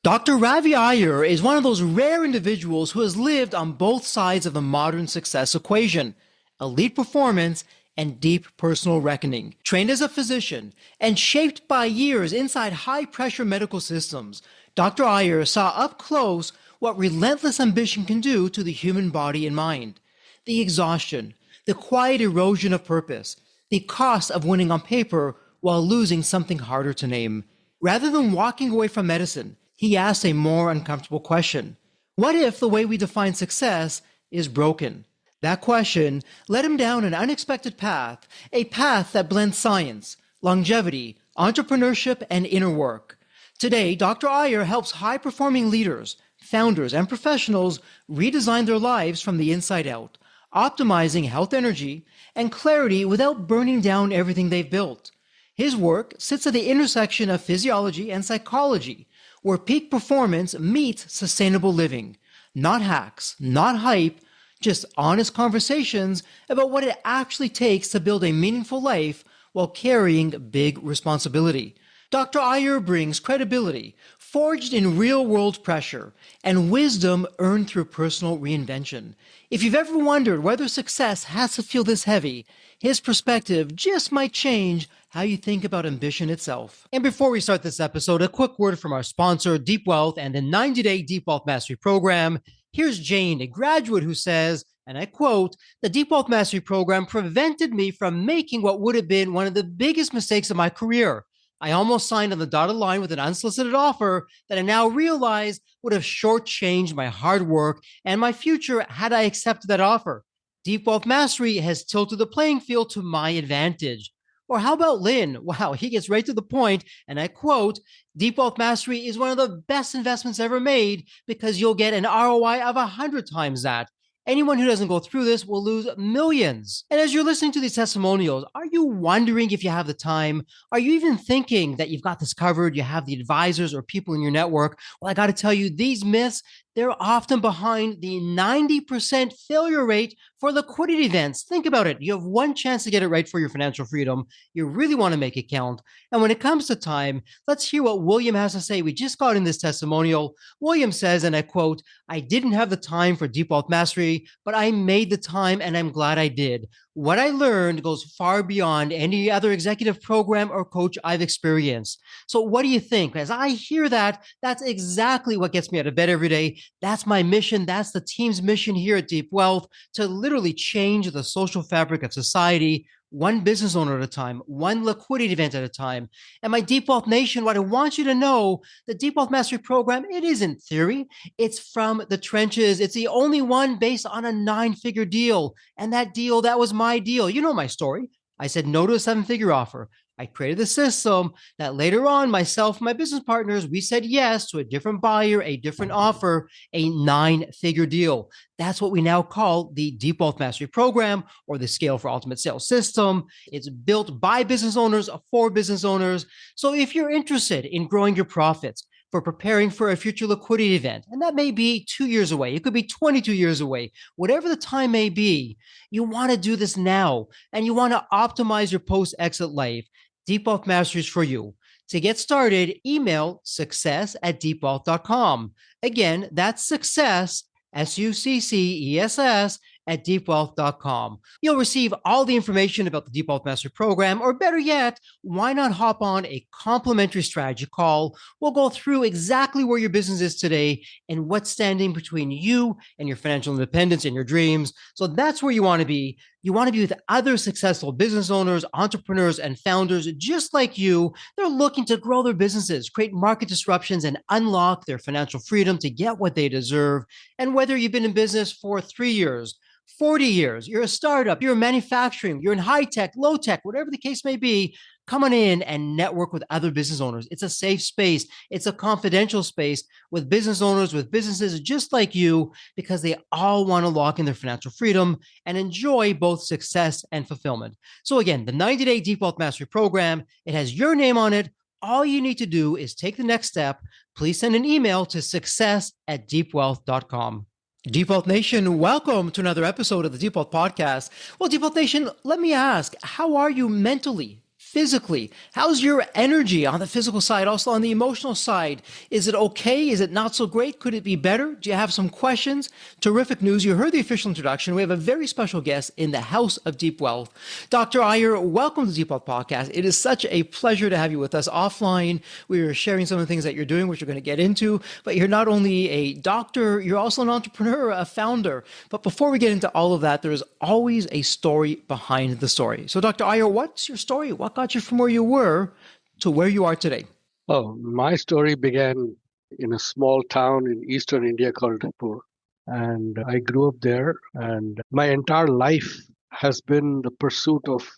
Dr. Ravi Iyer is one of those rare individuals who has lived on both sides of the modern success equation: elite performance and deep personal reckoning. Trained as a physician and shaped by years inside high-pressure medical systems, Dr. Iyer saw up close what relentless ambition can do to the human body and mind. The exhaustion, the quiet erosion of purpose, the cost of winning on paper while losing something harder to name. Rather than walking away from medicine, he asked a more uncomfortable question. What if the way we define success is broken? That question led him down an unexpected path, a path that blends science, longevity, entrepreneurship, and inner work. Today, Dr. Iyer helps high-performing leaders, founders, and professionals redesign their lives from the inside out, optimizing health, energy, and clarity without burning down everything they've built. His work sits at the intersection of physiology and psychology, where peak performance meets sustainable living. Not hacks, not hype, just honest conversations about what it actually takes to build a meaningful life while carrying big responsibility. Dr. Iyer brings credibility, forged in real-world pressure, and wisdom earned through personal reinvention. If you've ever wondered whether success has to feel this heavy, his perspective just might change how you think about ambition itself. And before we start this episode, a quick word from our sponsor, Deep Wealth, and the 90-day Deep Wealth Mastery Program. Here's Jane, a graduate, who says, and I quote, "The Deep Wealth Mastery Program prevented me from making what would have been one of the biggest mistakes of my career. I almost signed on the dotted line with an unsolicited offer that I now realize would have shortchanged my hard work and my future had I accepted that offer. Deep Wealth Mastery has tilted the playing field to my advantage." Or how about Lynn? Wow, he gets right to the point, and I quote, "Deep Wealth Mastery is one of the best investments ever made because you'll get an ROI of 100 times that. Anyone who doesn't go through this will lose millions." And as you're listening to these testimonials, are you wondering if you have the time? Are you even thinking that you've got this covered? You have the advisors or people in your network? Well, I got to tell you, these myths, they're often behind the 90% failure rate for liquidity events. Think about it. You have one chance to get it right for your financial freedom. You really want to make it count. And when it comes to time, let's hear what William has to say. We just got in this testimonial. William says, and I quote, "I didn't have the time for Deep Wealth Mastery, but I made the time and I'm glad I did. What I learned goes far beyond any other executive program or coach I've experienced." So what do you think? As I hear that, that's exactly what gets me out of bed every day. That's my mission. That's the team's mission here at Deep Wealth, to literally change the social fabric of society, one business owner at a time, one liquidity event at a time. And my Deep Wealth Nation, what I want you to know, the Deep Wealth Mastery Program, it isn't theory. It's from the trenches. It's the only one based on a 9-figure deal. And that deal, that was my deal. You know my story. I said no to a 7-figure offer. I created a system that later on, myself and my business partners, we said yes to a different buyer, a different offer, a 9-figure deal. That's what we now call the Deep Wealth Mastery Program, or the Scale for Ultimate Sales system. It's built by business owners for business owners. So if you're interested in growing your profits, for preparing for a future liquidity event, and that may be 2 years away, it could be 22 years away, whatever the time may be, you want to do this now, and you want to optimize your post-exit life. Deep Wealth Mastery is for you. To get started, email success@deepwealth.com. Again, that's success, SUCCESS, at deepwealth.com. You'll receive all the information about the Deep Wealth Mastery Program, or better yet, why not hop on a complimentary strategy call? We'll go through exactly where your business is today and what's standing between you and your financial independence and your dreams. So that's where you want to be. You want to be with other successful business owners, entrepreneurs, and founders just like you. They're looking to grow their businesses, create market disruptions, and unlock their financial freedom to get what they deserve. And whether you've been in business for 3 years, 40 years, you're a startup, you're in manufacturing, you're in high tech, low tech, whatever the case may be, come on in and network with other business owners. It's a safe space. It's a confidential space with business owners, with businesses just like you, because they all want to lock in their financial freedom and enjoy both success and fulfillment. So again, the 90-day Deep Wealth Mastery Program, it has your name on it. All you need to do is take the next step. Please send an email to success@deepwealth.com. Deep Wealth Nation, welcome to another episode of the Deep Wealth Podcast. Well, Deep Wealth Nation, let me ask, how are you mentally, physically? How's your energy on the physical side, also on the emotional side? Is it okay? Is it not so great? Could it be better? Do you have some questions? Terrific news. You heard the official introduction. We have a very special guest in the House of Deep Wealth. Dr. Iyer, welcome to the Deep Wealth Podcast. It is such a pleasure to have you with us. Offline, we were sharing some of the things that you're doing, which we're going to get into, but you're not only a doctor, you're also an entrepreneur, a founder. But before we get into all of that, there's always a story behind the story. So Dr. Iyer, what's your story? What got you from where you were to where you are today? Oh, my story began in a small town in eastern India called Jaipur. And I grew up there, and my entire life has been the pursuit of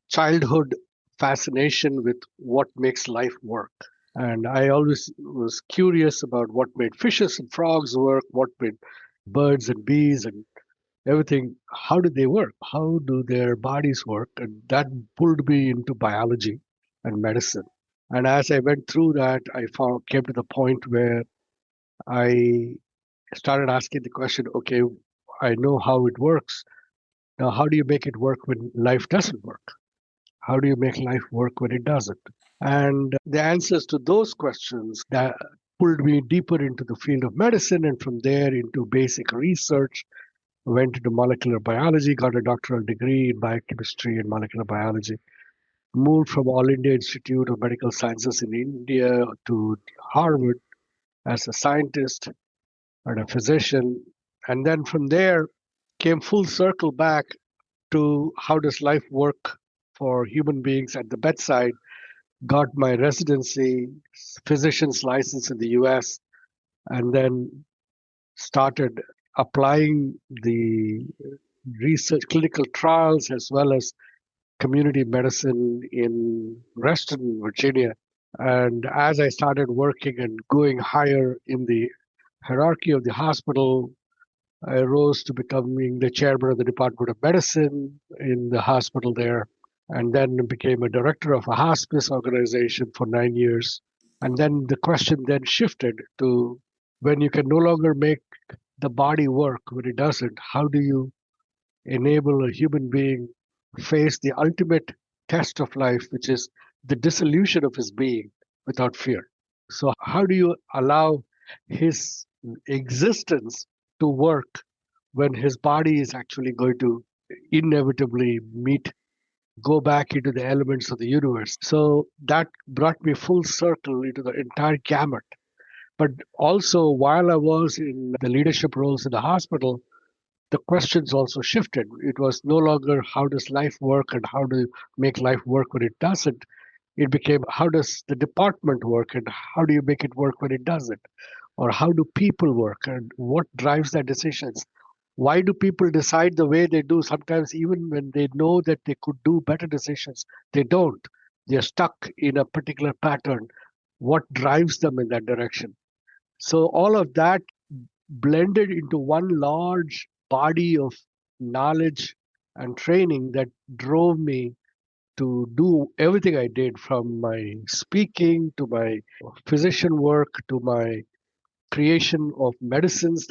childhood fascination with what makes life work. And I always was curious about what made fishes and frogs work, what made birds and bees and everything. How did they work? How do their bodies work? And that pulled me into biology and medicine. And as I went through that, came to the point where I started asking the question, okay, I know how it works. Now, how do you make it work when life doesn't work? How do you make life work when it doesn't? And the answers to those questions that pulled me deeper into the field of medicine, and from there into basic research. Went into molecular biology, got a doctoral degree in biochemistry and molecular biology. Moved from All India Institute of Medical Sciences in India to Harvard as a scientist and a physician. And then from there came full circle back to how does life work for human beings at the bedside. Got my residency, physician's license in the US, and then started applying the research, clinical trials, as well as community medicine in Reston, Virginia. And as I started working and going higher in the hierarchy of the hospital, I rose to becoming the chairman of the Department of Medicine in the hospital there, and then became a director of a hospice organization for 9 years. And then the question then shifted to when you can no longer make the body work when it doesn't, how do you enable a human being face the ultimate test of life, which is the dissolution of his being without fear? So how do you allow his existence to work when his body is actually going to inevitably go back into the elements of the universe? So that brought me full circle into the entire gamut. But also, while I was in the leadership roles in the hospital, the questions also shifted. It was no longer how does life work and how do you make life work when it doesn't. It became how does the department work and how do you make it work when it doesn't? Or how do people work and what drives their decisions? Why do people decide the way they do? Sometimes, even when they know that they could do better decisions, they don't. They're stuck in a particular pattern. What drives them in that direction? So all of that blended into one large body of knowledge and training that drove me to do everything I did, from my speaking to my physician work to my creation of medicines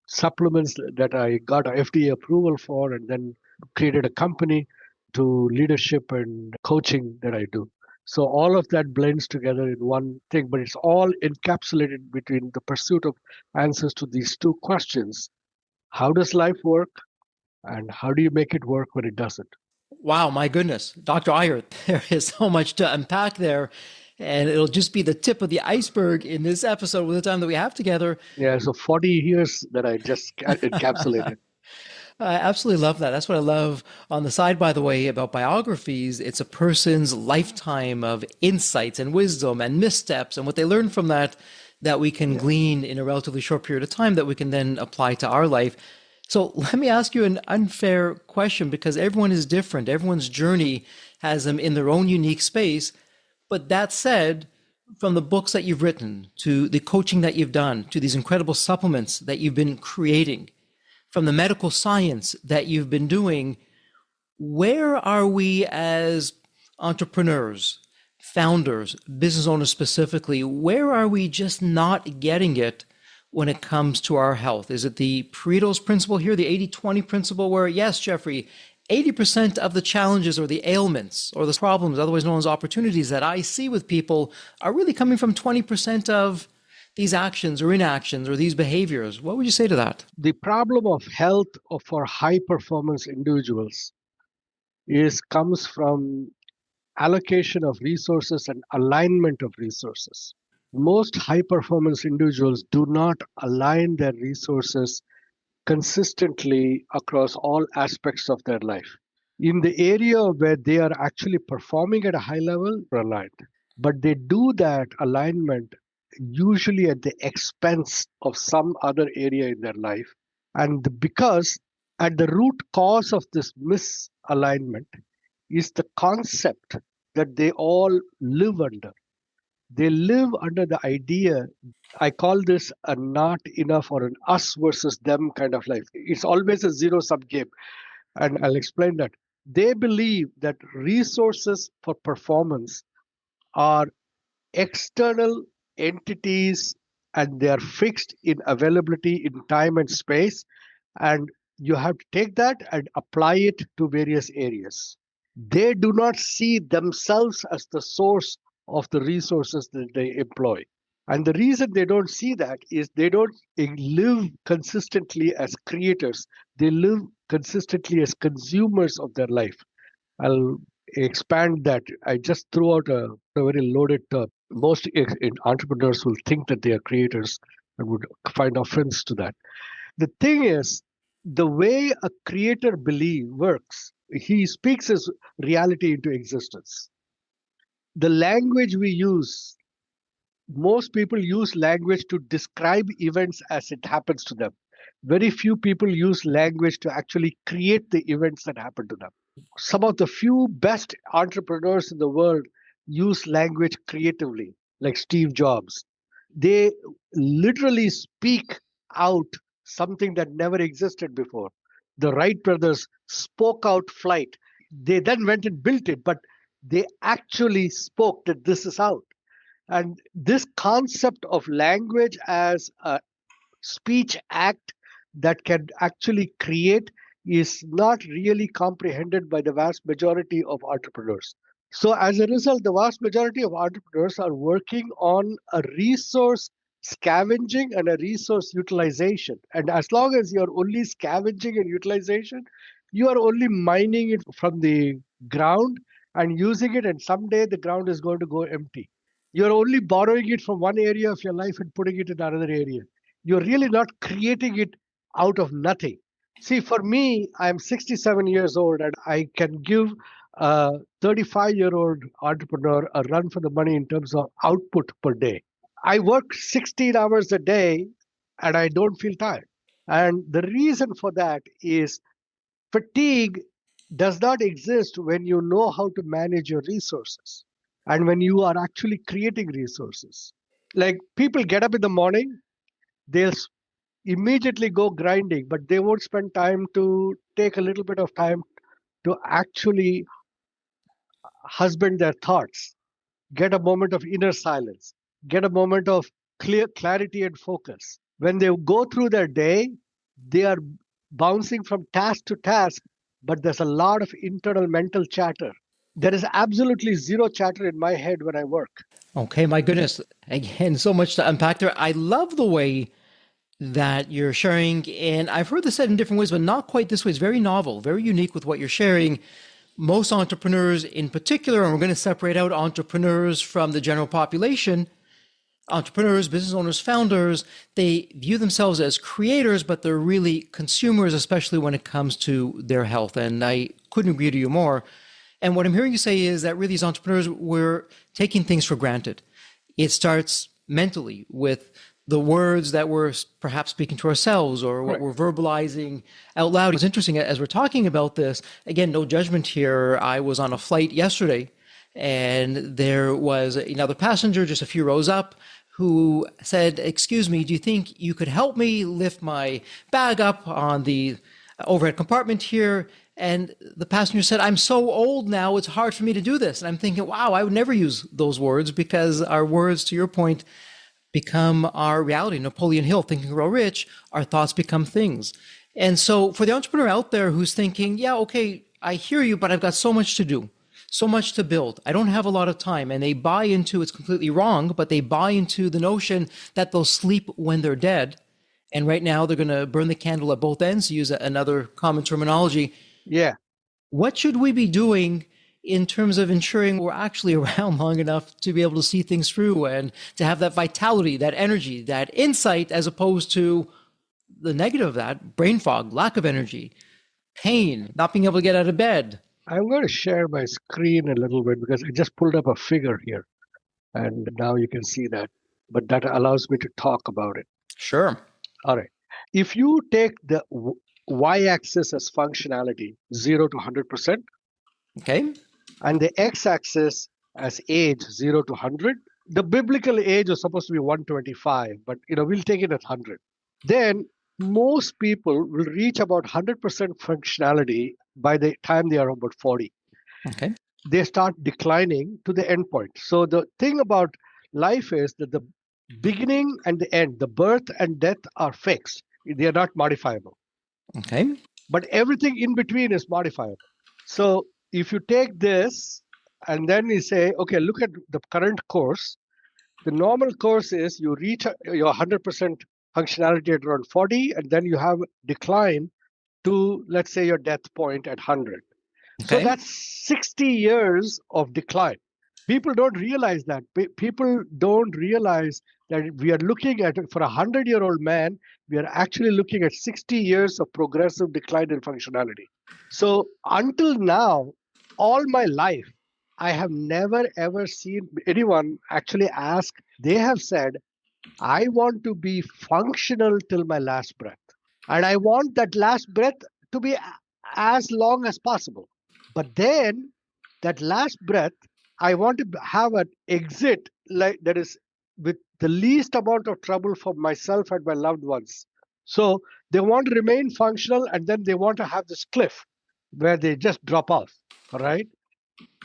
supplements that I got FDA approval for, and then created a company, to leadership and coaching that I do. So all of that blends together in one thing, but it's all encapsulated between the pursuit of answers to these two questions. How does life work? And how do you make it work when it doesn't? Wow, my goodness. Dr. Iyer, there is so much to unpack there. And it'll just be the tip of the iceberg in this episode with the time that we have together. Yeah, so 40 years that I just encapsulated. I absolutely love that. That's what I love on the side, by the way, about biographies. It's a person's lifetime of insights and wisdom and missteps and what they learn from that we can glean in a relatively short period of time that we can then apply to our life. So let me ask you an unfair question, because everyone is different. Everyone's journey has them in their own unique space. But that said, from the books that you've written, to the coaching that you've done, to these incredible supplements that you've been creating, from the medical science that you've been doing, where are we as entrepreneurs, founders, business owners specifically, where are we just not getting it when it comes to our health? Is it the Pareto's principle here, the 80-20 principle, where, yes, Jeffrey, 80% of the challenges or the ailments or the problems, otherwise known as opportunities, that I see with people are really coming from 20% of these actions or inactions or these behaviors. What would you say to that? The problem of health for high performance individuals is comes from allocation of resources and alignment of resources. Most high performance individuals do not align their resources consistently across all aspects of their life. In the area where they are actually performing at a high level, they're aligned. But they do that alignment usually at the expense of some other area in their life. And because at the root cause of this misalignment is the concept that they all live under. They live under the idea, I call this a not enough or an us versus them kind of life. It's always a zero sum game. And I'll explain that. They believe that resources for performance are external entities and they are fixed in availability in time and space. And you have to take that and apply it to various areas. They do not see themselves as the source of the resources that they employ. And the reason they don't see that is they don't live consistently as creators. They live consistently as consumers of their life. I'll expand that. I just threw out a very loaded term. Most entrepreneurs will think that they are creators and would find offense to that. The thing is, the way a creator believe works, he speaks his reality into existence. The language we use, most people use language to describe events as it happens to them. Very few people use language to actually create the events that happen to them. Some of the few best entrepreneurs in the world use language creatively, like Steve Jobs. They literally speak out something that never existed before. The Wright brothers spoke out flight. They then went and built it, but they actually spoke that this is out. And this concept of language as a speech act that can actually create is not really comprehended by the vast majority of entrepreneurs. So, as a result, the vast majority of entrepreneurs are working on a resource scavenging and a resource utilization. And as long as you're only scavenging and utilization, you are only mining it from the ground and using it, and someday the ground is going to go empty. You're only borrowing it from one area of your life and putting it in another area. You're really not creating it out of nothing. See, for me, I'm 67 years old and I can give a 35-year-old entrepreneur a run for the money in terms of output per day. I work 16 hours a day and I don't feel tired. And the reason for that is fatigue does not exist when you know how to manage your resources and when you are actually creating resources. Like people get up in the morning, they'll immediately go grinding, but they won't spend time to take a little bit of time to actually husband their thoughts, get a moment of inner silence, get a moment of clear clarity and focus. When they go through their day, they are bouncing from task to task, but there's a lot of internal mental chatter. There is absolutely zero chatter in my head when I work. Okay, my goodness. Again, so much to unpack there. I love the way that you're sharing, and I've heard this said in different ways, but not quite this way. It's very novel, very unique with what you're sharing. Most entrepreneurs in particular, and we're going to separate out entrepreneurs from the general population, entrepreneurs, business owners, founders, they view themselves as creators, but they're really consumers, especially when it comes to their health. And I couldn't agree to you more. And what I'm hearing you say is that really these entrepreneurs, we're taking things for granted. It starts mentally with the words that we're perhaps speaking to ourselves or what we're verbalizing out loud. It's interesting as we're talking about this, again, no judgment here. I was on a flight yesterday and there was another passenger just a few rows up who said, "Excuse me, do you think you could help me lift my bag up on the overhead compartment here?" And the passenger said, "I'm so old now, it's hard for me to do this." And I'm thinking, wow, I would never use those words because our words, to your point, become our reality. Napoleon Hill, Think and Grow Rich, our thoughts become things. And so for the entrepreneur out there who's thinking, yeah, okay, I hear you, but I've got so much to do, so much to build. I don't have a lot of time. And they buy into, it's completely wrong, but they buy into the notion that they'll sleep when they're dead. And right now they're going to burn the candle at both ends, to use another common terminology. Yeah. What should we be doing in terms of ensuring we're actually around long enough to be able to see things through and to have that vitality, that energy, that insight, as opposed to the negative of that, brain fog, lack of energy, pain, not being able to get out of bed? I'm going to share my screen a little bit because I just pulled up a figure here and now you can see that. But that allows me to talk about it. Sure. All right. If you take the y-axis as functionality, 0 to 100%, Okay. and the x-axis as age, 0 to 100, the biblical age is supposed to be 125, but we'll take it at 100. Then most people will reach about 100% functionality by the time they are about 40. Okay. They start declining to the end point. So the thing about life is that the beginning and the end, the birth and death are fixed. They are not modifiable. Okay. But everything in between is modifiable. So if you take this and then you say, okay, look at the current course. The normal course is you reach your 100% functionality at around 40, and then you have decline to, let's say, your death point at 100. So Okay. that's 60 years of decline. People don't realize that. People don't realize that we are looking at, for a 100-year-old man, we are actually looking at 60 years of progressive decline in functionality. So until now, all my life, I have never ever seen anyone actually ask. They have said, I want to be functional till my last breath. And I want that last breath to be as long as possible. But then that last breath, I want to have an exit like that is with the least amount of trouble for myself and my loved ones. So they want to remain functional and then they want to have this cliff where they just drop off. All right.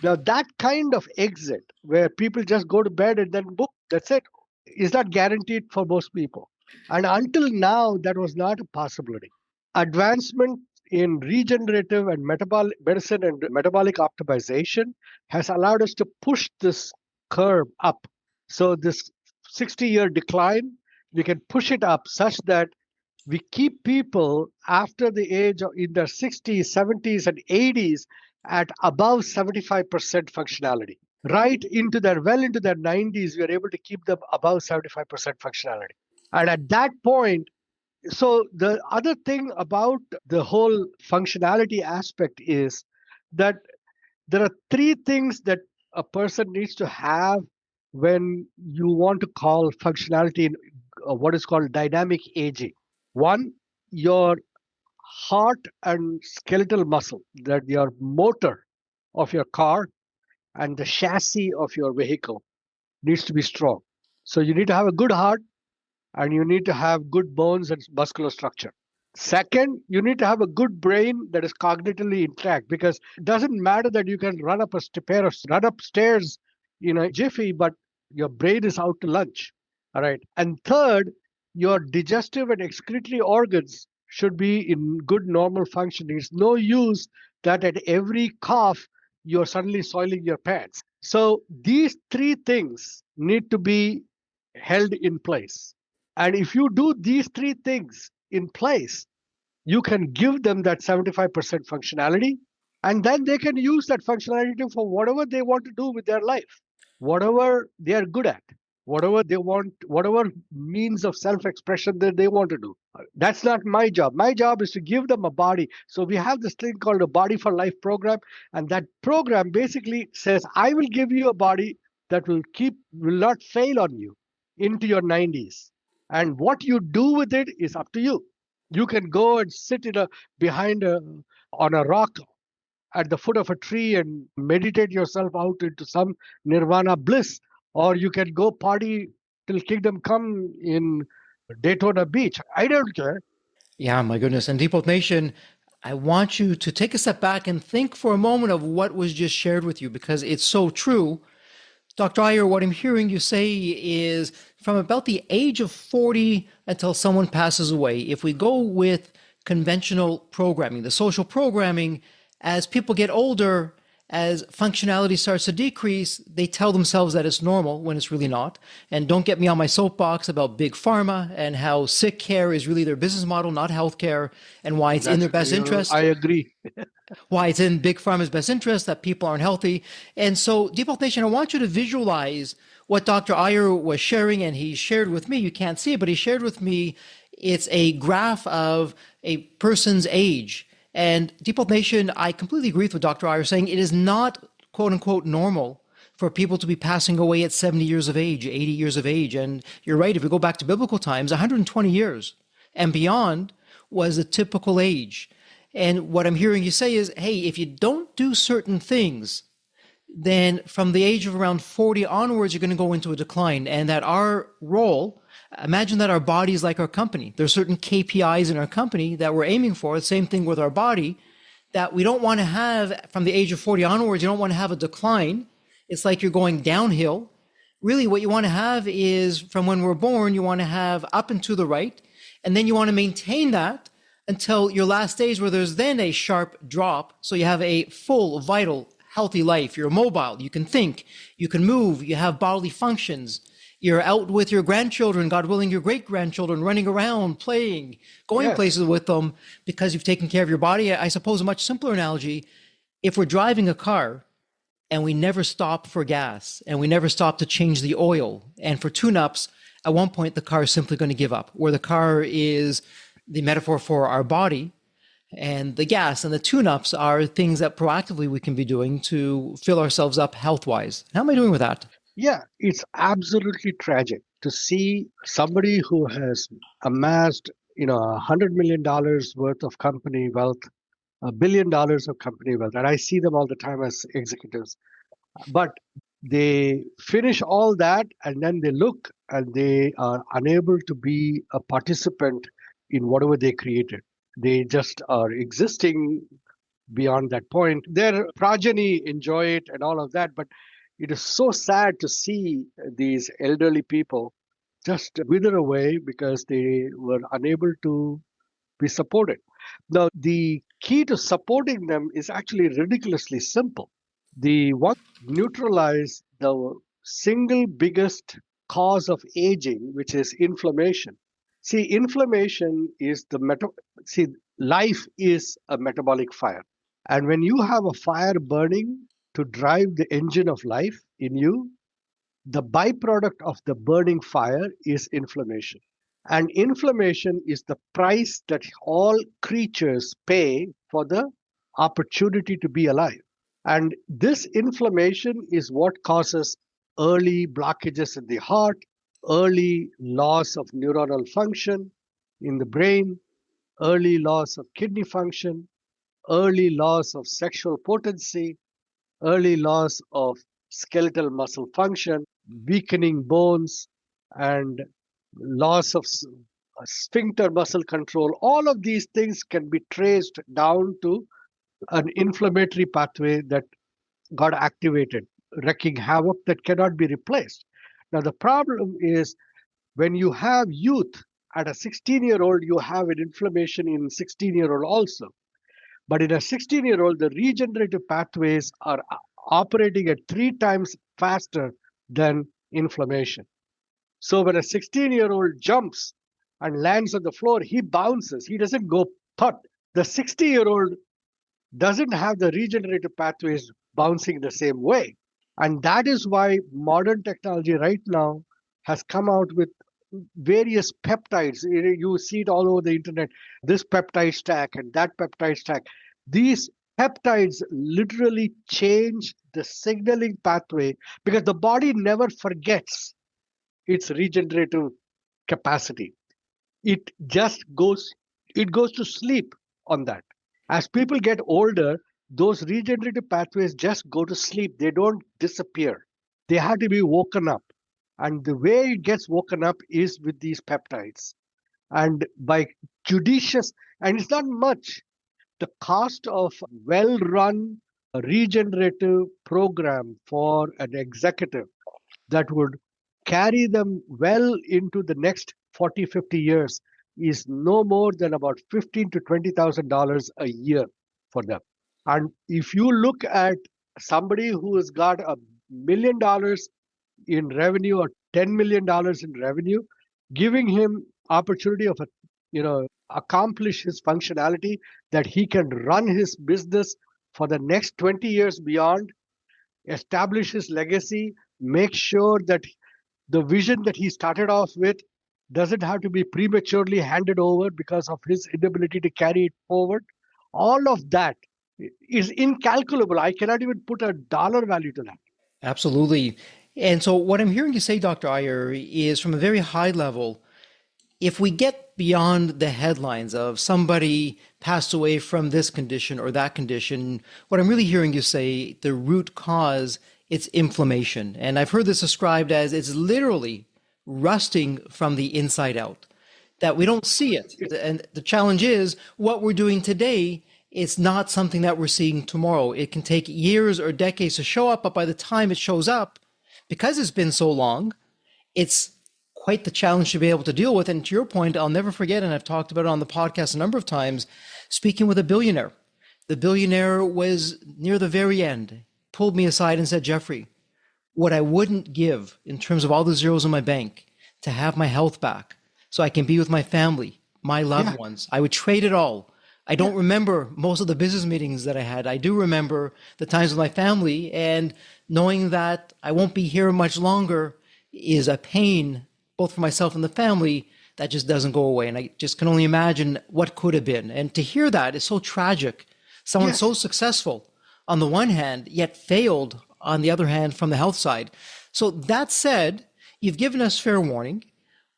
Now that kind of exit where people just go to bed and then boop, that's it, is not guaranteed for most people. And until now, that was not a possibility. Advancement in regenerative and metabolic medicine and metabolic optimization has allowed us to push this curve up. So this 60-year decline, we can push it up such that we keep people after the age of in their 60s, 70s, and 80s at above 75% functionality. Right into their well into their 90s, we are able to keep them above 75% functionality. And at that point, so the other thing about the whole functionality aspect is that there are three things that a person needs to have when you want to call functionality in what is called dynamic aging. One, your heart and skeletal muscle, that your motor of your car and the chassis of your vehicle needs to be strong. So you need to have a good heart and you need to have good bones and muscular structure. Second, you need to have a good brain that is cognitively intact, because it doesn't matter that you can run up run upstairs in a jiffy, but your brain is out to lunch. All right. And third, your digestive and excretory organs should be in good normal function. It's no use that at every cough you're suddenly soiling your pants. So these three things need to be held in place. And if you do these three things in place, you can give them that 75% functionality, and then they can use that functionality for whatever they want to do with their life, whatever they are good at, whatever they want, whatever means of self-expression that they want to do. That's not my job. My job is to give them a body. So we have this thing called a Body for Life program, and that program basically says, I will give you a body that will not fail on you into your 90s. And what you do with it is up to you. You can go and sit on a rock at the foot of a tree and meditate yourself out into some nirvana bliss, or you can go party till kingdom come in Daytona Beach. I don't care. Yeah, my goodness. And Depot Nation, I want you to take a step back and think for a moment of what was just shared with you, because it's so true. Dr. Iyer, what I'm hearing you say is from about the age of 40 until someone passes away, if we go with conventional programming, the social programming, As people get older, as functionality starts to decrease, they tell themselves that it's normal when it's really not. And don't get me on my soapbox about big pharma and how sick care is really their business model, not healthcare, and why it's in their best I interest, agree. why it's in big pharma's best interest that people aren't healthy. And so, Deep Health Nation, I want you to visualize what Dr. Iyer was sharing, and he shared with me. You can't see it, but he shared with me. It's a graph of a person's age. And Deep Health Nation, I completely agree with Dr. Iyer saying it is not quote unquote normal for people to be passing away at 70 years of age, 80 years of age. And you're right, if we go back to biblical times, 120 years and beyond was the typical age. And what I'm hearing you say is, hey, if you don't do certain things, then from the age of around 40 onwards, you're going to go into a decline. And that our role, imagine that our body is like our company. There's certain KPIs in our company that we're aiming for. The same thing with our body, that we don't want to have from the age of 40 onwards, you don't want to have a decline. It's like you're going downhill. Really, what you want to have is from when we're born, you want to have up and to the right. And then you want to maintain that until your last days, where there's then a sharp drop. So you have a full, vital, healthy life. You're mobile. You can think. You can move. You have bodily functions. You're out with your grandchildren, God willing, your great-grandchildren, running around, playing, going places with them because you've taken care of your body. I suppose a much simpler analogy, if we're driving a car and we never stop for gas and we never stop to change the oil and for tune-ups, at one point the car is simply going to give up, where the car is the metaphor for our body, and the gas and the tune-ups are things that proactively we can be doing to fill ourselves up health-wise. How am I doing with that? Yeah, it's absolutely tragic to see somebody who has amassed, $100 million worth of company wealth, $1 billion of company wealth, and I see them all the time as executives. But they finish all that and then they look and they are unable to be a participant in whatever they created. They just are existing beyond that point. Their progeny enjoy it and all of that, but it is so sad to see these elderly people just wither away because they were unable to be supported. Now, the key to supporting them is actually ridiculously simple. The one neutralize the single biggest cause of aging, which is inflammation. See, inflammation is life is a metabolic fire. And when you have a fire burning to drive the engine of life in you, the byproduct of the burning fire is inflammation. And inflammation is the price that all creatures pay for the opportunity to be alive. And this inflammation is what causes early blockages in the heart, early loss of neuronal function in the brain, early loss of kidney function, early loss of sexual potency, early loss of skeletal muscle function, weakening bones, and loss of sphincter muscle control. All of these things can be traced down to an inflammatory pathway that got activated, wreaking havoc that cannot be replaced. Now, the problem is when you have youth at a 16-year-old, you have an inflammation in 16-year-old also. But in a 16-year-old, the regenerative pathways are operating at 3 times faster than inflammation. So when a 16-year-old jumps and lands on the floor, he bounces. He doesn't go thud. The 60-year-old doesn't have the regenerative pathways bouncing the same way. And that is why modern technology right now has come out with various peptides. You see it all over the internet, this peptide stack and that peptide stack. These peptides literally change the signaling pathway because the body never forgets its regenerative capacity. It just goes to sleep on that. As people get older, those regenerative pathways just go to sleep. They don't disappear. They have to be woken up. And the way it gets woken up is with these peptides. And by judicious, and it's not much, the cost of well-run regenerative program for an executive that would carry them well into the next 40, 50 years is no more than about $15,000 to $20,000 a year for them. And if you look at somebody who has got $1 million in revenue or $10 million in revenue, giving him opportunity of accomplish his functionality, that he can run his business for the next 20 years beyond, establish his legacy, make sure that the vision that he started off with doesn't have to be prematurely handed over because of his inability to carry it forward. All of that is incalculable. I cannot even put a dollar value to that. Absolutely. And so, what I'm hearing you say, Dr. Iyer, is from a very high level, if we get beyond the headlines of somebody passed away from this condition or that condition, what I'm really hearing you say, the root cause, it's inflammation. And I've heard this described as it's literally rusting from the inside out, that we don't see it. And the challenge is what we're doing today, it's not something that we're seeing tomorrow. It can take years or decades to show up, but by the time it shows up, because it's been so long, it's quite the challenge to be able to deal with. And to your point, I'll never forget, and I've talked about it on the podcast a number of times, speaking with a billionaire. The billionaire was near the very end, pulled me aside and said, Jeffrey, what I wouldn't give in terms of all the zeros in my bank to have my health back so I can be with my family, my loved ones, I would trade it all. I don't remember most of the business meetings that I had. I do remember the times with my family, and knowing that I won't be here much longer is a pain, both for myself and the family, that just doesn't go away. And I just can only imagine what could have been. And to hear that is so tragic. Someone so successful on the one hand, yet failed on the other hand from the health side. So that said, you've given us fair warning.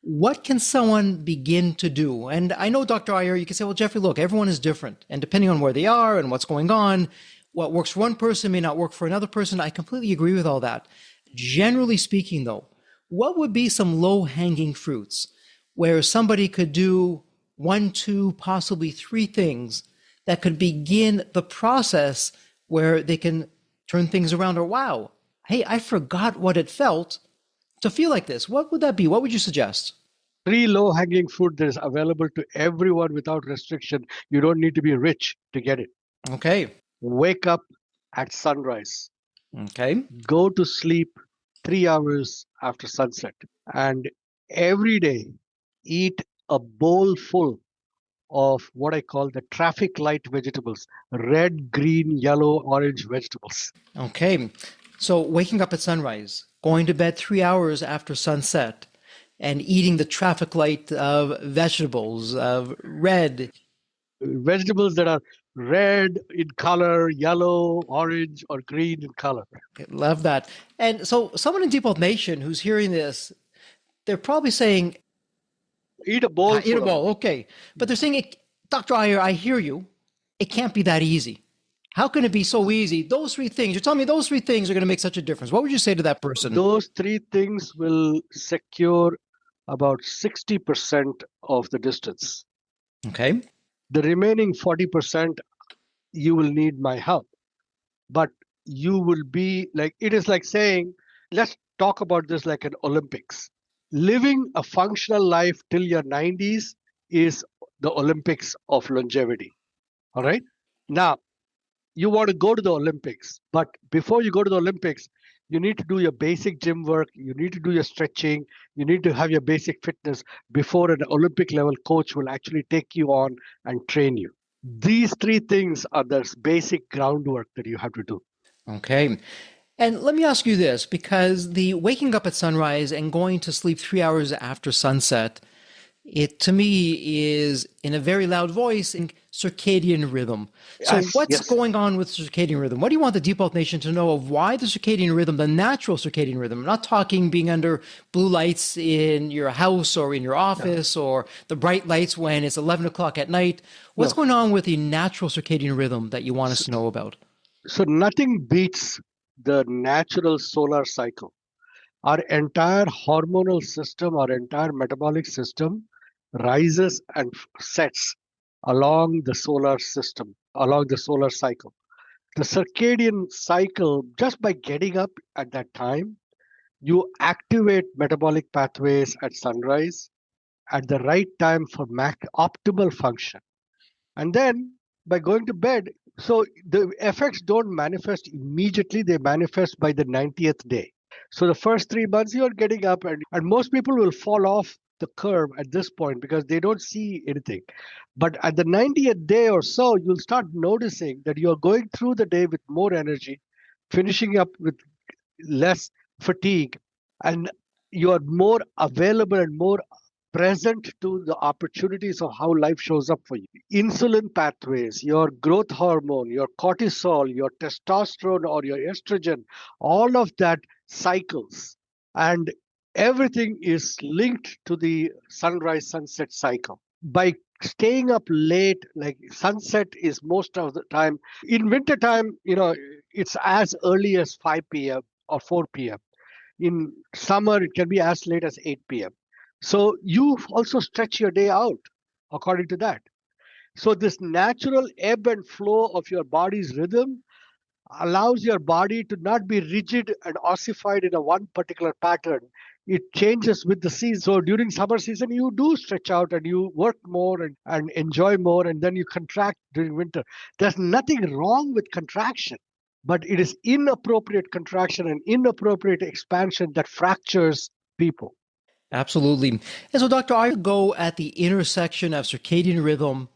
What can someone begin to do? And I know, Dr. Iyer, you can say, well, Jeffrey, look, everyone is different. And depending on where they are and what's going on, what works for one person may not work for another person. I completely agree with all that. Generally speaking, though, what would be some low-hanging fruits where somebody could do one, two, possibly three things that could begin the process where they can turn things around? Or, wow, hey, I forgot what it felt to feel like this. What would that be? What would you suggest? 3 low-hanging fruit that is available to everyone without restriction. You don't need to be rich to get it. Okay. Wake up at sunrise. Okay. Go to sleep 3 hours after sunset. And every day, eat a bowl full of what I call the traffic light vegetables: red, green, yellow, orange vegetables. Okay. So waking up at sunrise, going to bed 3 hours after sunset, and eating the traffic light of vegetables, of red. Vegetables that are red in color, yellow, orange, or green in color. Love that. And so someone in Deep Health Nation who's hearing this, they're probably saying, Eat a bowl eat full a of it. bowl. Okay. But they're saying, Dr. Iyer, I hear you. It can't be that easy. How can it be so easy? Those three things, you're telling me those three things are going to make such a difference. What would you say to that person? Those 3 things will secure about 60% of the distance. Okay. The remaining 40%, you will need my help. But you will be like, it is like saying, let's talk about this like an Olympics. Living a functional life till your 90s is the Olympics of longevity. All right. Now, you want to go to the Olympics, but before you go to the Olympics, you need to do your basic gym work. You need to do your stretching. You need to have your basic fitness before an Olympic level coach will actually take you on and train you. These 3 things are the basic groundwork that you have to do. Okay. And let me ask you this, because the waking up at sunrise and going to sleep 3 hours after sunset, it to me is in a very loud voice in circadian rhythm. So what's going on with circadian rhythm? What do you want the Deep Health Nation to know of why the circadian rhythm, the natural circadian rhythm? I'm not talking being under blue lights in your house or in your office or the bright lights when it's 11 o'clock at night. What's going on with the natural circadian rhythm that you want us to know about? So nothing beats the natural solar cycle. Our entire hormonal system, our entire metabolic system rises and sets along the solar system, along the solar cycle. The circadian cycle, just by getting up at that time, you activate metabolic pathways at sunrise at the right time for optimal function. And then by going to bed, So the effects don't manifest immediately, they manifest by the 90th day. So the first 3 months you're getting up, and most people will fall off the curve at this point because they don't see anything. But at the 90th day or so, you'll start noticing that you're going through the day with more energy, finishing up with less fatigue, and you're more available and more present to the opportunities of how life shows up for you. Insulin pathways, your growth hormone, your cortisol, your testosterone or your estrogen, all of that cycles. And everything is linked to the sunrise sunset cycle. By staying up late, like sunset is most of the time. In winter time, it's as early as 5 p.m. or 4 p.m. In summer, it can be as late as 8 p.m. So you also stretch your day out according to that. So this natural ebb and flow of your body's rhythm allows your body to not be rigid and ossified in a one particular pattern. It changes with the season. So during summer season, you do stretch out and you work more and enjoy more, and then you contract during winter. There's nothing wrong with contraction, but it is inappropriate contraction and inappropriate expansion that fractures people. Absolutely. And so, Dr. I go at the intersection of circadian rhythm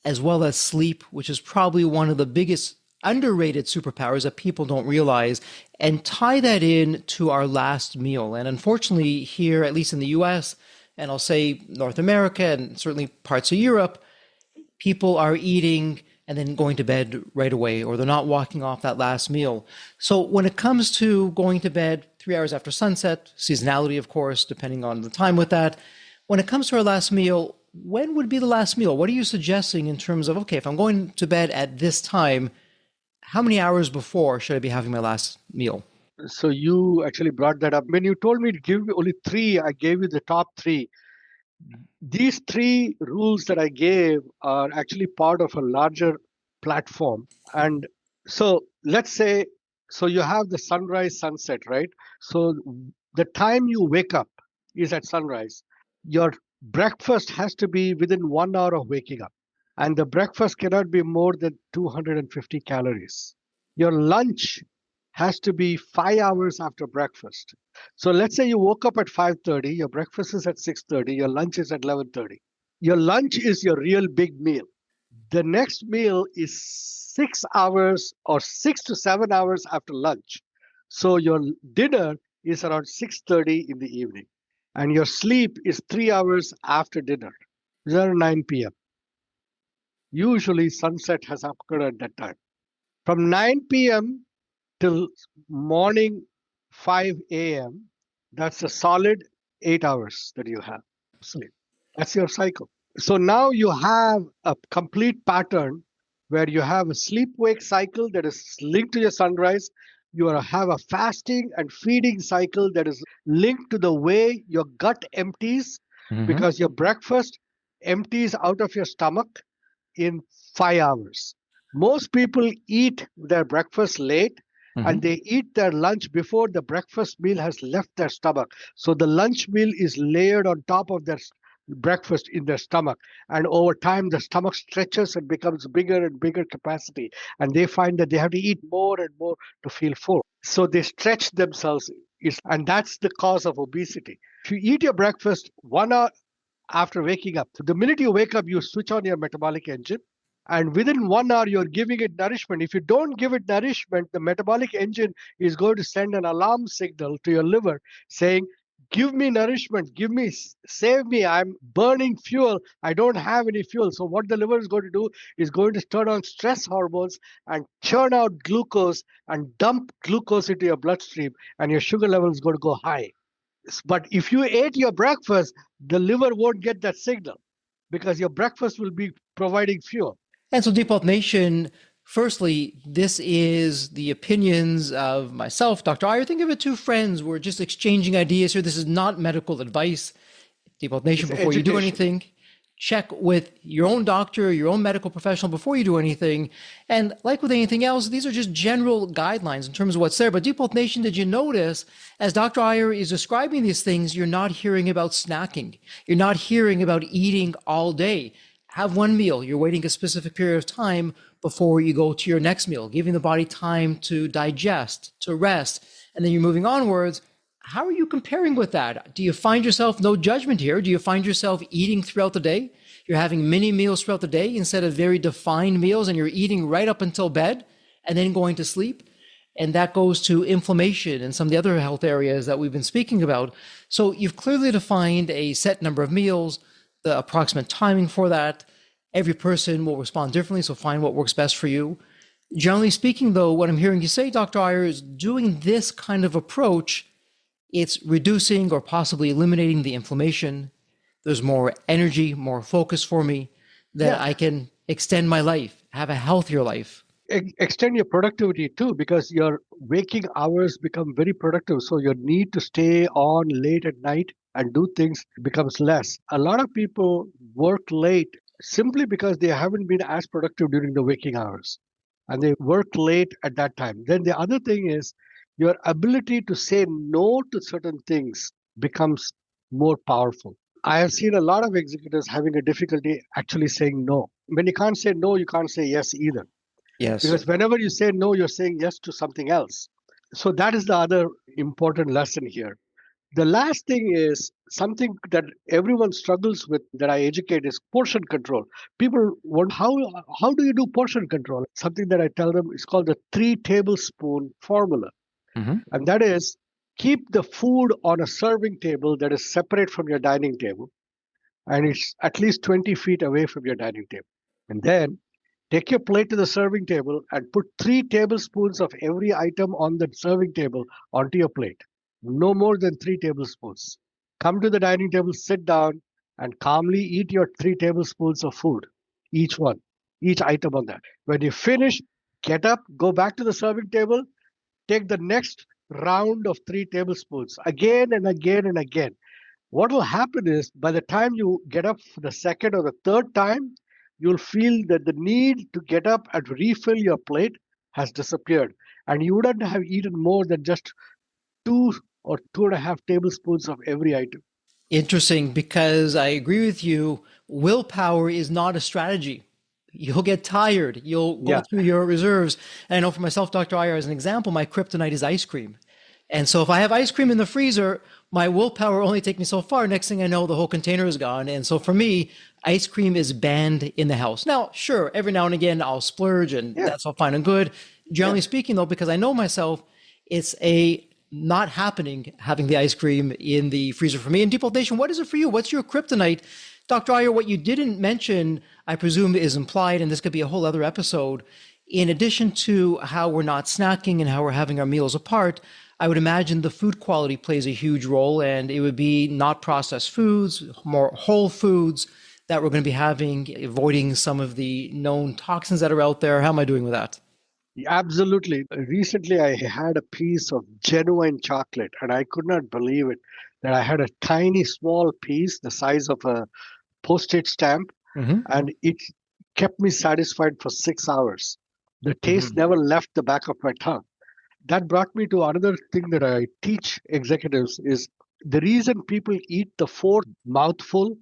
as well as sleep, which is probably one of the biggest underrated superpowers that people don't realize, and tie that in to our last meal. And unfortunately, here, at least in the US, and I'll say North America and certainly parts of Europe, people are eating and then going to bed right away, or they're not walking off that last meal. So when it comes to going to bed 3 hours after sunset, seasonality, of course, depending on the time with that, when it comes to our last meal, when would be the last meal? What are you suggesting in terms of, okay, if I'm going to bed at this time, how many hours before should I be having my last meal? So you actually brought that up. When you told me to give me only three, I gave you the top three. These three rules that I gave are actually part of a larger platform. And so let's say, so you have the sunrise, sunset, right? So the time you wake up is at sunrise. Your breakfast has to be within 1 hour of waking up. And the breakfast cannot be more than 250 calories. Your lunch has to be 5 hours after breakfast. So let's say you woke up at 5:30, your breakfast is at 6:30, your lunch is at 11:30. Your lunch is your real big meal. The next meal is 6 hours or 6 to 7 hours after lunch. So your dinner is around 6:30 in the evening. And your sleep is 3 hours after dinner. These are 9 p.m. Usually sunset has occurred at that time. From 9 p.m. till morning 5 a.m., that's a solid 8 hours that you have sleep. That's your cycle. So now you have a complete pattern where you have a sleep wake cycle that is linked to your sunrise. You have a fasting and feeding cycle that is linked to the way your gut empties, because your breakfast empties out of your stomach in 5 hours. Most people eat their breakfast late and they eat their lunch before the breakfast meal has left their stomach. So the lunch meal is layered on top of their breakfast in their stomach. And over time, the stomach stretches and becomes bigger and bigger capacity. And they find that they have to eat more and more to feel full. So they stretch themselves. And that's the cause of obesity. If you eat your breakfast 1 hour after waking up, so the minute you wake up, you switch on your metabolic engine. And within 1 hour, you're giving it nourishment. If you don't give it nourishment, the metabolic engine is going to send an alarm signal to your liver saying, give me nourishment, save me. I'm burning fuel. I don't have any fuel. So what the liver is going to do is going to turn on stress hormones and churn out glucose and dump glucose into your bloodstream, and your sugar level is going to go high. But if you ate your breakfast, the liver won't get that signal because your breakfast will be providing fuel. And so, Deep Health Nation, firstly, this is the opinions of myself, Dr. Iyer. Think of it, two friends. We're just exchanging ideas here. This is not medical advice. Deep Health Nation, before you do anything, check with your own doctor, your own medical professional before you do anything. And like with anything else, these are just general guidelines in terms of what's there. But Deep Health Nation, did you notice, as Dr. Iyer is describing these things, you're not hearing about snacking. You're not hearing about eating all day. Have one meal. You're waiting a specific period of time before you go to your next meal, giving the body time to digest, to rest, and then you're moving onwards. How are you comparing with that? Do you find yourself, no judgment here, do you find yourself eating throughout the day? You're having mini meals throughout the day instead of very defined meals, and you're eating right up until bed and then going to sleep. And that goes to inflammation and some of the other health areas that we've been speaking about. So you've clearly defined a set number of meals, the approximate timing for that. Every person will respond differently, so find what works best for you. Generally speaking, though, what I'm hearing you say, Dr. Iyer, is doing this kind of approach, it's reducing or possibly eliminating the inflammation. There's more energy, more focus for me, that I can extend my life, have a healthier life. Extend your productivity too, because your waking hours become very productive. So your need to stay on late at night and do things becomes less. A lot of people work late simply because they haven't been as productive during the waking hours and they work late at that time. Then the other thing is your ability to say no to certain things becomes more powerful. I have seen a lot of executives having a difficulty actually saying no. When you can't say no, you can't say yes either. Yes. Because whenever you say no, you're saying yes to something else. So that is the other important lesson here. The last thing is something that everyone struggles with that I educate is portion control. People wonder how do you do portion control? Something that I tell them is called the 3 tablespoon formula. Mm-hmm. And that is keep the food on a serving table that is separate from your dining table and it's at least 20 feet away from your dining table. And then take your plate to the serving table and put 3 tablespoons of every item on the serving table onto your plate. No more than 3 tablespoons. Come to the dining table, sit down, and calmly eat your 3 tablespoons of food, each one, each item on that. When you finish, get up, go back to the serving table, take the next round of 3 tablespoons again and again and again. What will happen is by the time you get up for the second or the third time, you'll feel that the need to get up and refill your plate has disappeared. And you wouldn't have eaten more than just 2 or 2.5 tablespoons of every item. Interesting, because I agree with you. Willpower is not a strategy. You'll get tired. You'll go Yeah. through your reserves. And I know for myself, Dr. Iyer, as an example, my kryptonite is ice cream. And so if I have ice cream in the freezer, my willpower only takes me so far. Next thing I know, the whole container is gone. And so for me, ice cream is banned in the house. Now, sure, every now and again I'll splurge and Yeah. that's all fine and good. Generally Yeah. speaking, though, because I know myself, it's a not happening having the ice cream in the freezer for me. And Deep Nation, what is it for you? What's your kryptonite? Dr. Iyer, what you didn't mention, I presume is implied, and this could be a whole other episode. In addition to how we're not snacking and how we're having our meals apart, I would imagine the food quality plays a huge role, and it would be not processed foods, more whole foods that we're going to be having, avoiding some of the known toxins that are out there. How am I doing with that? Absolutely. Recently, I had a piece of genuine chocolate, and I could not believe it that I had a tiny, small piece the size of a postage stamp, Mm-hmm. and it kept me satisfied for 6 hours. The taste Mm-hmm. never left the back of my tongue. That brought me to another thing that I teach executives is the reason people eat the fourth mouthful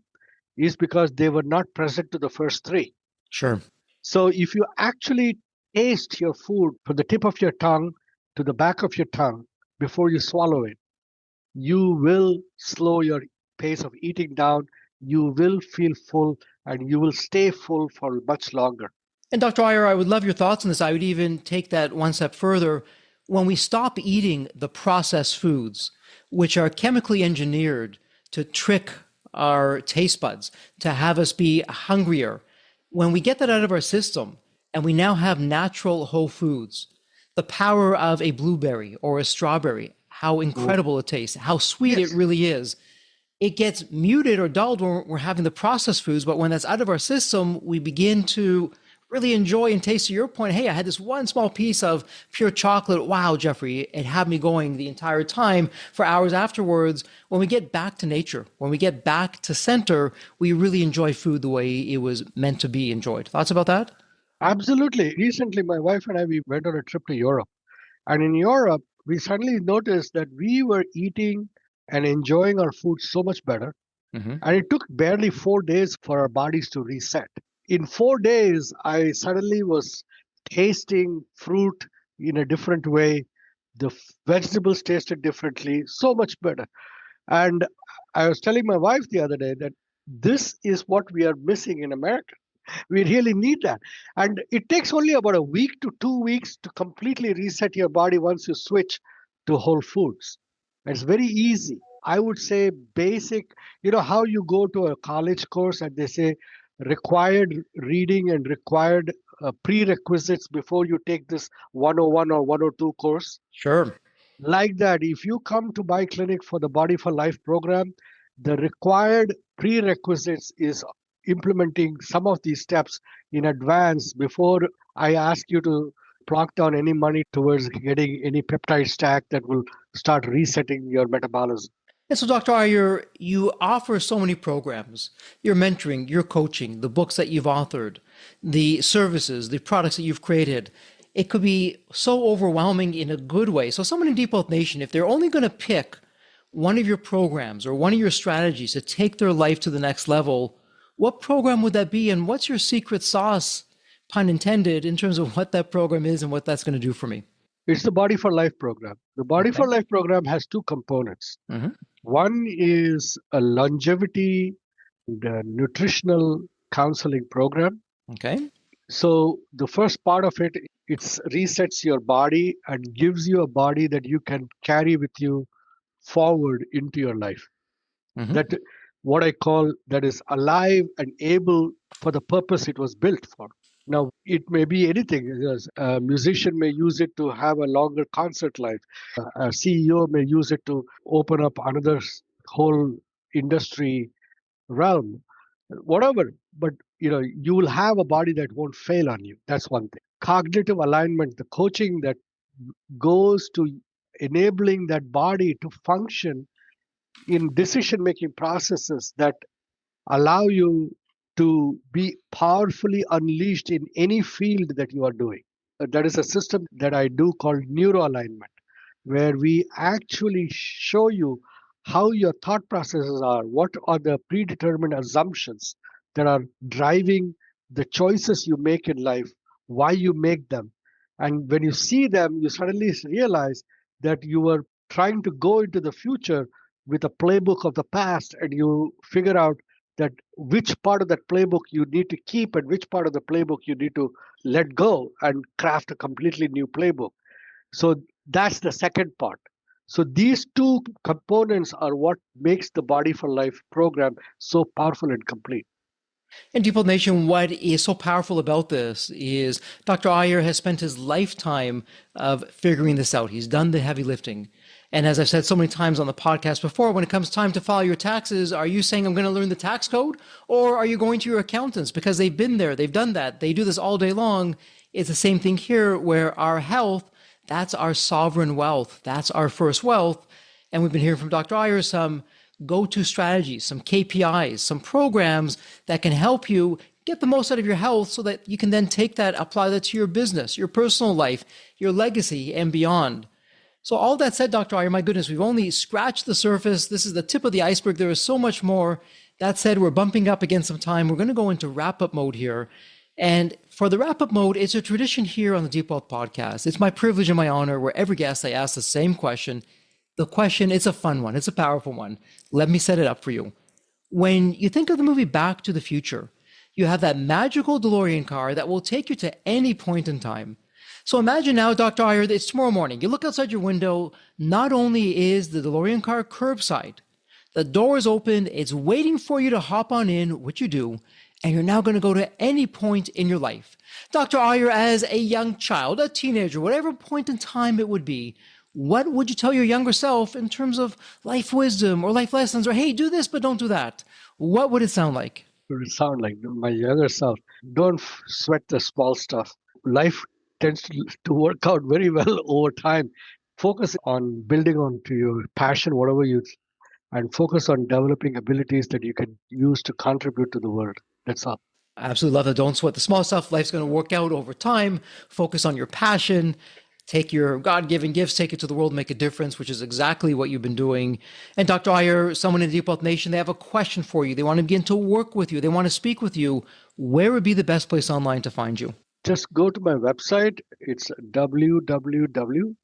is because they were not present to the first three. Sure. So if you actually taste your food from the tip of your tongue to the back of your tongue before you swallow it, you will slow your pace of eating down. You will feel full and you will stay full for much longer. And Dr. Iyer, I would love your thoughts on this. I would even take that one step further. When we stop eating the processed foods, which are chemically engineered to trick our taste buds, to have us be hungrier, when we get that out of our system and we now have natural whole foods, the power of a blueberry or a strawberry, how Oh, incredible it tastes, how sweet it yes, really is, it gets muted or dulled when we're having the processed foods. But when that's out of our system, we begin to really enjoy and taste. To your point, hey, I had this one small piece of pure chocolate. Wow, Jeffrey, it had me going the entire time for hours afterwards. When we get back to nature, when we get back to center, we really enjoy food the way it was meant to be enjoyed. Thoughts about that? absolutely. Recently, my wife and I, we went on a trip to Europe. And in Europe, we suddenly noticed that we were eating and enjoying our food so much better. Mm-hmm. And it took barely 4 days for our bodies to reset. In 4 days, I suddenly was tasting fruit in a different way. The vegetables tasted differently, so much better. And I was telling my wife the other day that this is what we are missing in America. We really need that. And it takes only about a week to 2 weeks to completely reset your body once you switch to whole foods. It's very easy. I would say basic, how you go to a college course and they say required reading and required prerequisites before you take this 101 or 102 course. Sure. Like that, if you come to my clinic for the Body for Life program, the required prerequisites is implementing some of these steps in advance before I ask you to plunk down any money towards getting any peptide stack that will start resetting your metabolism. And so, Dr. Iyer, you offer so many programs. Your mentoring, your coaching, the books that you've authored, the services, the products that you've created. It could be so overwhelming in a good way. So someone in Deep Health Nation, if they're only going to pick one of your programs or one of your strategies to take their life to the next level, what program would that be? And what's your secret sauce, pun intended, in terms of what that program is and what that's going to do for me? It's the Body for Life program. The Body Okay. for Life program has two components. Mm-hmm. One is a longevity and a nutritional counseling program. Okay. So the first part of it, it resets your body and gives you a body that you can carry with you forward into your life. Mm-hmm. That what I call that is alive and able for the purpose it was built for. Now it may be anything. A musician may use it to have a longer concert life. A CEO may use it to open up another whole industry realm, whatever. But you will have a body that won't fail on you. That's one thing. Cognitive alignment, the coaching that goes to enabling that body to function in decision making processes that allow you to be powerfully unleashed in any field that you are doing. That is a system that I do called neuroalignment, where we actually show you how your thought processes are, what are the predetermined assumptions that are driving the choices you make in life, why you make them. And when you see them, you suddenly realize that you were trying to go into the future with a playbook of the past, and you figure out that which part of that playbook you need to keep and which part of the playbook you need to let go and craft a completely new playbook. So that's the second part. So these two components are what makes the Body for Life program so powerful and complete. And Deep Health Nation, what is so powerful about this is Dr. Iyer has spent his lifetime of figuring this out. He's done the heavy lifting. And as I've said so many times on the podcast before, when it comes time to file your taxes, are you saying I'm going to learn the tax code? Or are you going to your accountants? Because they've been there, they've done that, they do this all day long. It's the same thing here where our health, that's our sovereign wealth. That's our first wealth. And we've been hearing from Dr. Iyer some go-to strategies, some KPIs, some programs that can help you get the most out of your health so that you can then take that, apply that to your business, your personal life, your legacy, and beyond. So all that said, Dr. Iyer, my goodness, we've only scratched the surface. This is the tip of the iceberg. There is so much more. That said, we're bumping up against some time. We're going to go into wrap-up mode here. And for the wrap-up mode, it's a tradition here on the Deep Wealth Podcast. It's my privilege and my honor where every guest I ask the same question. The question, it's a fun one. It's a powerful one. Let me set it up for you. When you think of the movie Back to the Future, you have that magical DeLorean car that will take you to any point in time. So imagine now, Dr. Iyer, it's tomorrow morning. You look outside your window. Not only is the DeLorean car curbside, the door is open. It's waiting for you to hop on in, which you do, and you're now going to go to any point in your life. Dr. Iyer, as a young child, a teenager, whatever point in time it would be, what would you tell your younger self in terms of life wisdom or life lessons or, hey, do this, but don't do that? What would it sound like? It would sound like my younger self. Don't sweat the small stuff. Life tends to work out very well over time. Focus on building on to your passion, whatever you, and focus on developing abilities that you can use to contribute to the world. That's all. I absolutely love that. Don't sweat the small stuff. Life's going to work out over time. Focus on your passion. Take your God-given gifts, take it to the world, make a difference, which is exactly what you've been doing. And Dr. Iyer, someone in the Deep Wealth Nation, they have a question for you. They want to begin to work with you. They want to speak with you. Where would be the best place online to find you? Just go to my website. It's www.D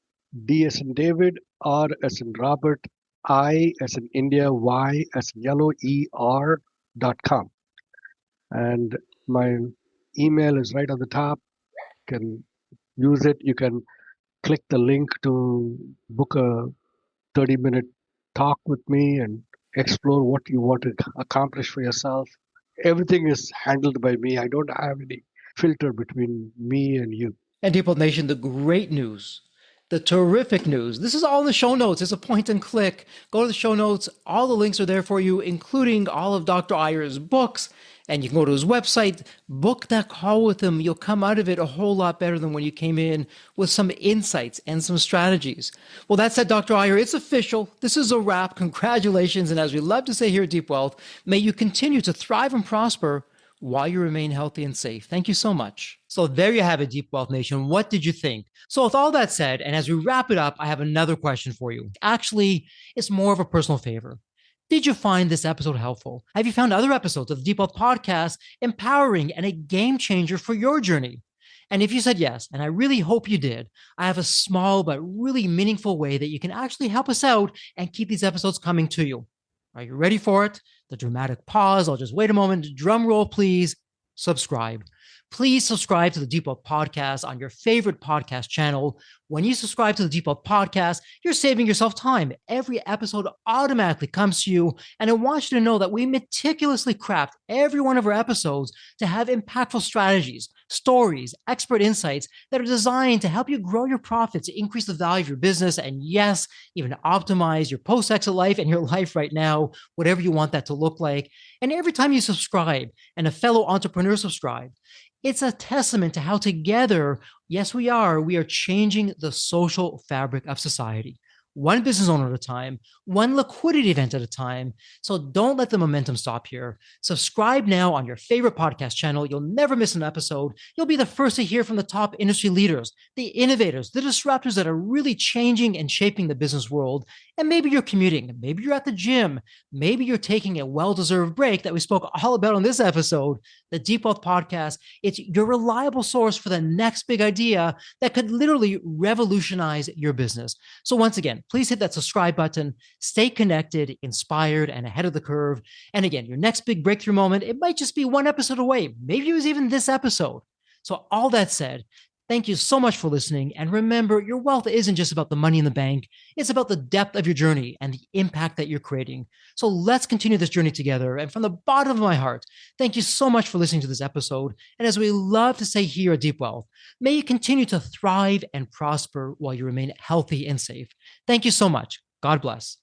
as in David, R as in Robert, I as in India, Y as in yellow, ER.com. And my email is right on the top. You can use it. You can click the link to book a 30-minute talk with me and explore what you want to accomplish for yourself. Everything is handled by me. I don't have any filter between me and you. And Deep Wealth Nation, the great news, the terrific news. This is all in the show notes. It's a point and click. Go to the show notes. All the links are there for you, including all of Dr. Iyer's books. And you can go to his website, book that call with him. You'll come out of it a whole lot better than when you came in, with some insights and some strategies. Well, that said, Dr. Iyer, it's official. This is a wrap. Congratulations. And as we love to say here at Deep Wealth, may you continue to thrive and prosper while you remain healthy and safe. Thank you so much. So there you have it, Deep Wealth Nation. What did you think? So with all that said, and as we wrap it up, I have another question for you. Actually, it's more of a personal favor. Did you find this episode helpful? Have you found other episodes of the Deep Wealth Podcast empowering and a game changer for your journey? And if you said yes, and I really hope you did, I have a small but really meaningful way that you can actually help us out and keep these episodes coming to you. Are you ready for it? The dramatic pause. I'll just wait a moment. Drum roll, please. Subscribe. Please subscribe to the Deep Wealth Podcast on your favorite podcast channel. When you subscribe to the Deep Wealth Podcast, you're saving yourself time. Every episode automatically comes to you. And I want you to know that we meticulously craft every one of our episodes to have impactful strategies, stories, expert insights that are designed to help you grow your profits, increase the value of your business, and yes, even optimize your post-exit life and your life right now, whatever you want that to look like. And every time you subscribe and a fellow entrepreneur subscribe, it's a testament to how together, yes, we are changing the social fabric of society. One business owner at a time, one liquidity event at a time. So don't let the momentum stop here. Subscribe now on your favorite podcast channel. You'll never miss an episode. You'll be the first to hear from the top industry leaders, the innovators, the disruptors that are really changing and shaping the business world. And maybe you're commuting, maybe you're at the gym, maybe you're taking a well-deserved break that we spoke all about on this episode. The Deep Wealth Podcast, it's your reliable source for the next big idea that could literally revolutionize your business. So once again, please hit that subscribe button, stay connected, inspired, and ahead of the curve. And again, your next big breakthrough moment, it might just be one episode away. Maybe it was even this episode. So all that said, thank you so much for listening. And remember, your wealth isn't just about the money in the bank. It's about the depth of your journey and the impact that you're creating. So let's continue this journey together. And from the bottom of my heart, thank you so much for listening to this episode. And as we love to say here at Deep Wealth, may you continue to thrive and prosper while you remain healthy and safe. Thank you so much. God bless.